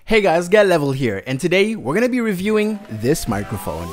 Hey guys, Get Level here, and today we're gonna be reviewing this microphone.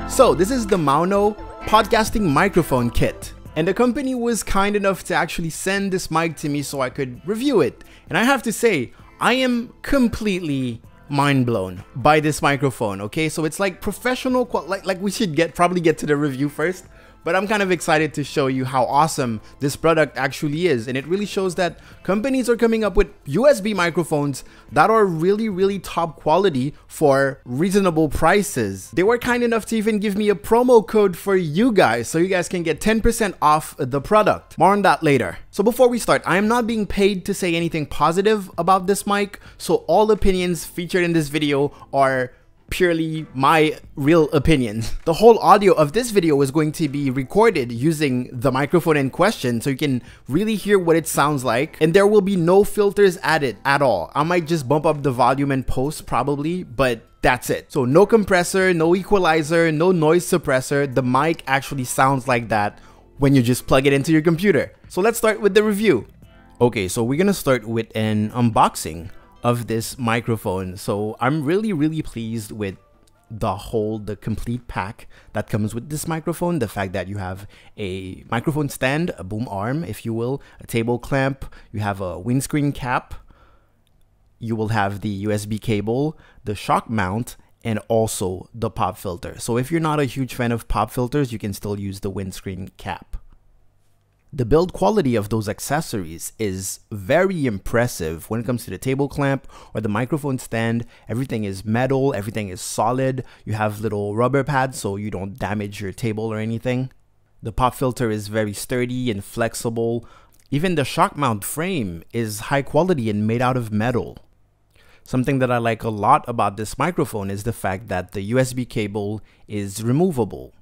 So this is the MAONO podcasting microphone kit, and the company was kind enough to actually send this mic to me so I could review it. And I have to say, I am completely mind blown by this microphone. Okay, so it's like professional, like we should probably get to the review first. But I'm kind of excited to show you how awesome this product actually is. And it really shows that companies are coming up with USB microphones that are really top quality for reasonable prices. They were kind enough to even give me a promo code for you guys, so you guys can get 10% off the product. More on that later. So before we start, I am not being paid to say anything positive about this mic. So all opinions featured in this video are purely my real opinions. The whole audio of this video is going to be recorded using the microphone in question, so you can really hear what it sounds like, and there will be no filters added at all. I might just bump up the volume in post probably, but that's it. So no compressor, no equalizer, no noise suppressor. The mic actually sounds like that when you just plug it into your computer. So let's start with the review. Okay, so we're gonna start with an unboxing of this microphone. So I'm really pleased with the complete pack that comes with this microphone. The fact that you have a microphone stand, a boom arm if you will, a table clamp, you have a windscreen cap, you will have the USB cable, the shock mount, and also the pop filter. So if you're not a huge fan of pop filters, you can still use the windscreen cap. The build quality of those accessories is very impressive. When it comes to the table clamp or the microphone stand, everything is metal, everything is solid. You have little rubber pads so you don't damage your table or anything. The pop filter is very sturdy and flexible. Even the shock mount frame is high quality and made out of metal. Something that I like a lot about this microphone is the fact that the USB cable is removable.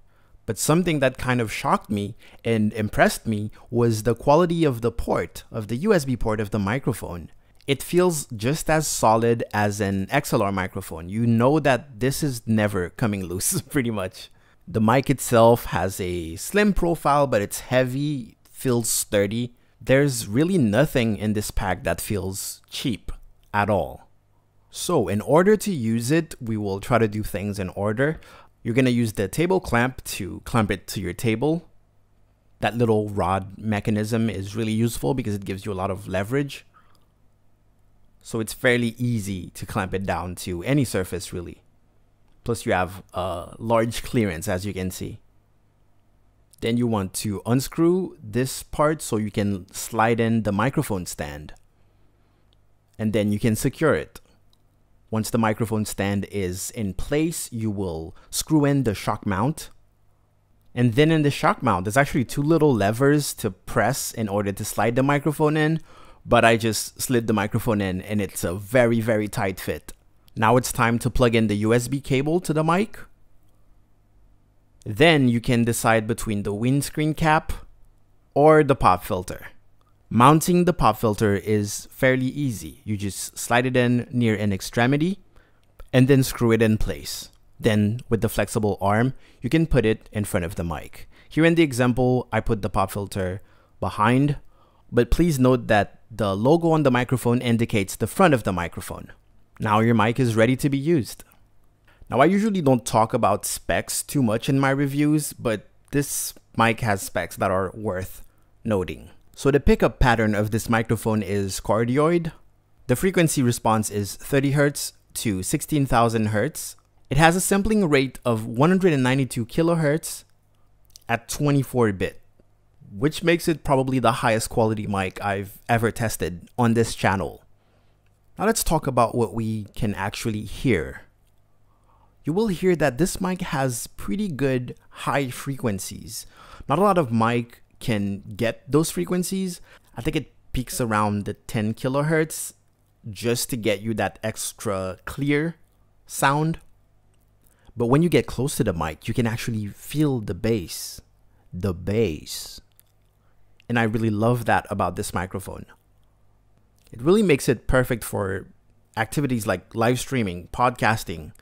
But something that kind of shocked me and impressed me was the quality of the port, of the USB port of the microphone. It feels just as solid as an XLR microphone. You know that this is never coming loose, pretty much. The mic itself has a slim profile, but it's heavy, feels sturdy. There's really nothing in this pack that feels cheap at all. So in order to use it, we will try to do things in order. You're going to use the table clamp to clamp it to your table. That little rod mechanism is really useful because it gives you a lot of leverage. So it's fairly easy to clamp it down to any surface really. Plus you have a large clearance, as you can see. Then you want to unscrew this part so you can slide in the microphone stand. And then you can secure it. Once the microphone stand is in place, you will screw in the shock mount. And then in the shock mount, there's actually two little levers to press in order to slide the microphone in. But I just slid the microphone in and it's a very tight fit. Now it's time to plug in the USB cable to the mic. Then you can decide between the windscreen cap or the pop filter. Mounting the pop filter is fairly easy. You just slide it in near an extremity and then screw it in place. Then with the flexible arm, you can put it in front of the mic. Here in the example, I put the pop filter behind, but please note that the logo on the microphone indicates the front of the microphone. Now your mic is ready to be used. Now I usually don't talk about specs too much in my reviews, but this mic has specs that are worth noting. So the pickup pattern of this microphone is Cardioid. The frequency response is 30 Hz to 16,000 Hz. It has a sampling rate of 192 kHz at 24-bit, which makes it probably the highest quality mic I've ever tested on this channel. Now let's talk about what we can actually hear. You will hear that this mic has pretty good high frequencies. Not a lot of mic can get those frequencies. I think it peaks around the 10 kHz just to get you that extra clear sound. But when you get close to the mic, you can actually feel the bass. And I really love that about this microphone. It really makes it perfect for activities like live streaming, podcasting,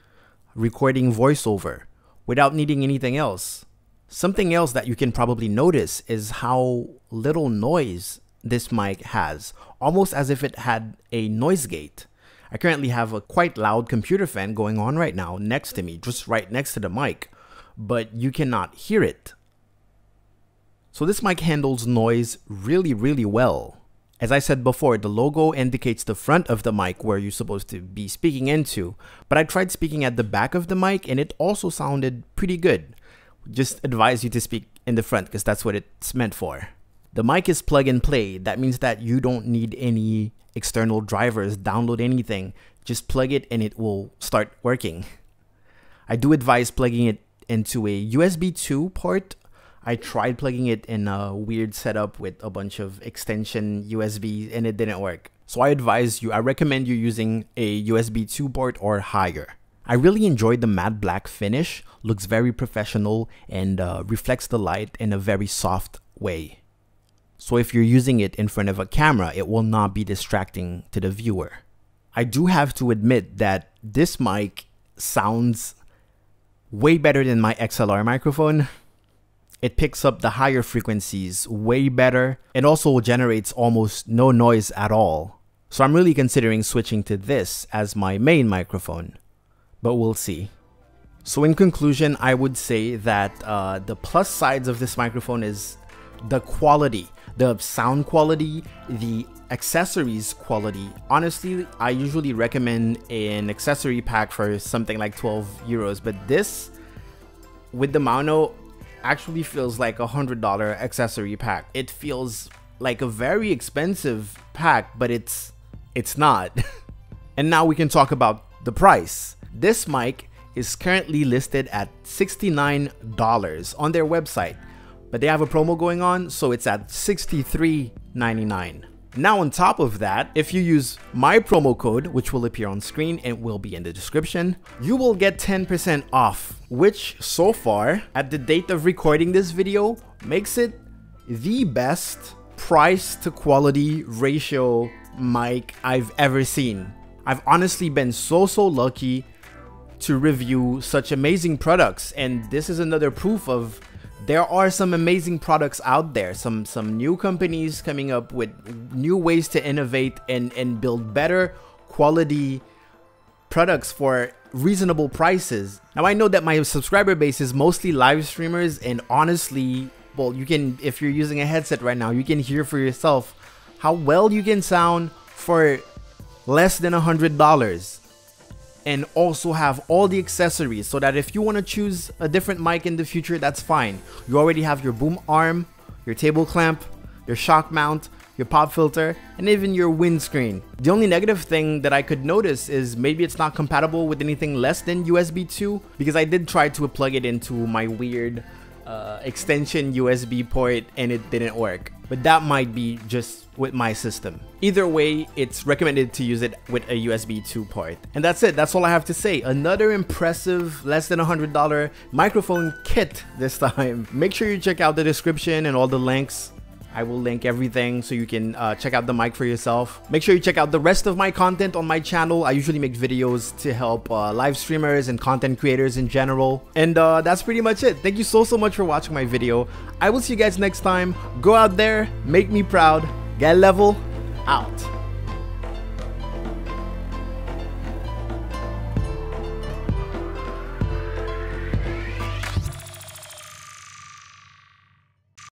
recording voiceover without needing anything else. Something else that you can probably notice is how little noise this mic has, almost as if it had a noise gate. I currently have a quite loud computer fan going on right now next to me, just right next to the mic, but you cannot hear it. So this mic handles noise really, really well. As I said before, the logo indicates the front of the mic where you're supposed to be speaking into, but I tried speaking at the back of the mic and it also sounded pretty good. Just advise you to speak in the front because that's what it's meant for. The mic is plug and play. That means that you don't need any external drivers, download anything. Just plug it and it will start working. I do advise plugging it into a USB 2 port. I tried plugging it in a weird setup with a bunch of extension USB and it didn't work. So I recommend you using a USB 2 port or higher. I really enjoyed the matte black finish, looks very professional and reflects the light in a very soft way. So if you're using it in front of a camera, it will not be distracting to the viewer. I do have to admit that this mic sounds way better than my XLR microphone. It picks up the higher frequencies way better. It also generates almost no noise at all. So I'm really considering switching to this as my main microphone, but we'll see. So in conclusion, I would say that the plus sides of this microphone is the quality, the sound quality, the accessories quality. Honestly, I usually recommend an accessory pack for something like 12 euros, but this with the MAONO actually feels like $100 accessory pack. It feels like a very expensive pack, but it's not. And now we can talk about the price. This mic is currently listed at $69 on their website, but they have a promo going on, so it's at $63.99. Now on top of that, if you use my promo code, which will appear on screen and will be in the description, you will get 10% off, which so far, at the date of recording this video, makes it the best price to quality ratio mic I've ever seen. I've honestly been so lucky to review such amazing products, and this is another proof of there are some amazing products out there, some new companies coming up with new ways to innovate and build better quality products for reasonable prices. Now I know that my subscriber base is mostly live streamers, and honestly, well, you can, if you're using a headset right now, you can hear for yourself how well you can sound for less than $100. And also have all the accessories so that if you want to choose a different mic in the future, that's fine. You already have your boom arm, your table clamp, your shock mount, your pop filter, and even your windscreen. The only negative thing that I could notice is maybe it's not compatible with anything less than USB 2, because I did try to plug it into my weird extension USB port and it didn't work. But that might be just with my system. Either way, it's recommended to use it with a USB 2 port. And that's it. That's all I have to say. Another impressive, less than $100 microphone kit this time. Make sure you check out the description and all the links. I will link everything so you can check out the mic for yourself. Make sure you check out the rest of my content on my channel. I usually make videos to help live streamers and content creators in general. And that's pretty much it. Thank you so much for watching my video. I will see you guys next time. Go out there, make me proud, get level, out.